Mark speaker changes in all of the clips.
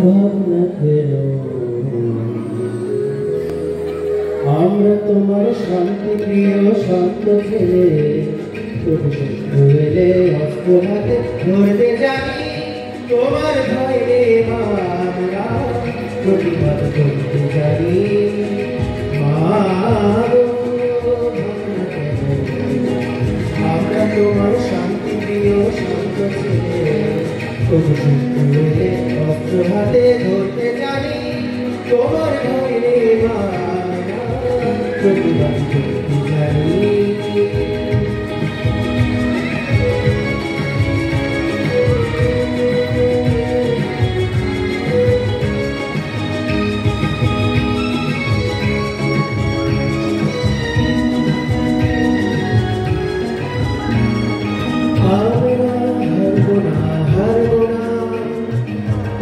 Speaker 1: ভাবনা কেন আমরা তোমার শান্তি প্রিয় শান্ত ছেলে এলে অস্ত্র হাতে ধরতে জানি তোমার ভয়ে আমরা প্রতিবাদ করতে জানি আমরা তোমার শান্তি প্রিয় শান্ত ছেলে অস্ত্র হাতে ধরতে জানি তোমার ভয়ে আমরা প্রতিবাদ করতে জানি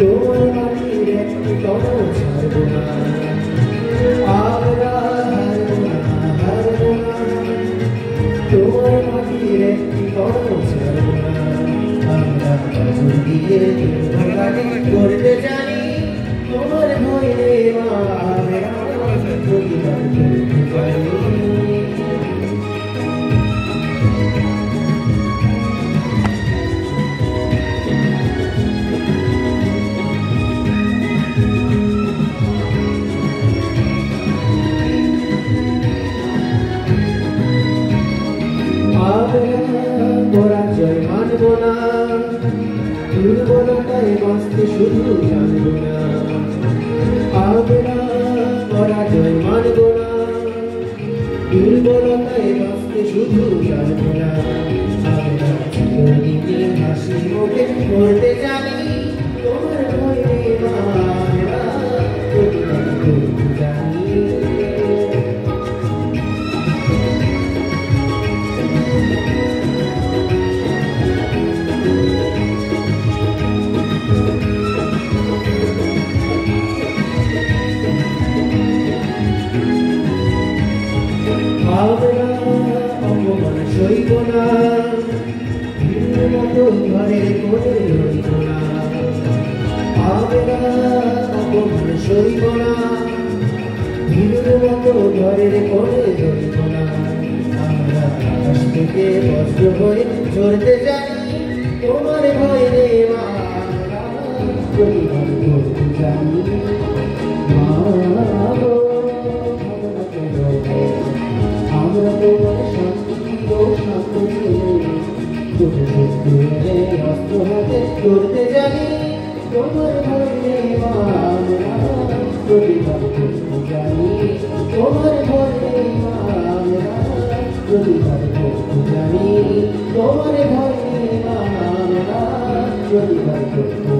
Speaker 1: তোমার মাটির একটি কণা ছাড়বো না আমরা হারবো না তোমার মাটির একটি কণা ছাড়বো না আমরা কাজল দিয়ে ভাগাটি করতে জানি তোমার ভয়ে আমরা প্রতিবাদ করতে জানি পরাজয় মানব না দুর্বলতায় বাঁচতে শুধু জানব না আমরা পরাজয় মানব না দুর্বলতায় বাঁচতে শুধু জানব না আমরা চিরদিনে হাসি মুখে করতে জানি তোমার ভয়ে আমরা প্রতিবাদ করতে জানি আমরা অপমান সইব না মতো ঘরে করে রইব না আমরা অপমান সইব না মতো ঘরে করে রইব না আমরা আকাশ থেকে বজ্র হয়ে ঝরতে জানি তোমার ভয়ে আমরা প্রতিবাদ করতে জানি আমরা তোমার শান্তি ও শান্ত ছেলে অস্ত্র হাতে করতে জানি তোমার ভয়ে আমরা প্রতিবাদ করতে জানি তোমার ভয়ে আমরা প্রতিবাদ করতে জানি তোমার ভয়ে আমরা প্রতিবাদ করতে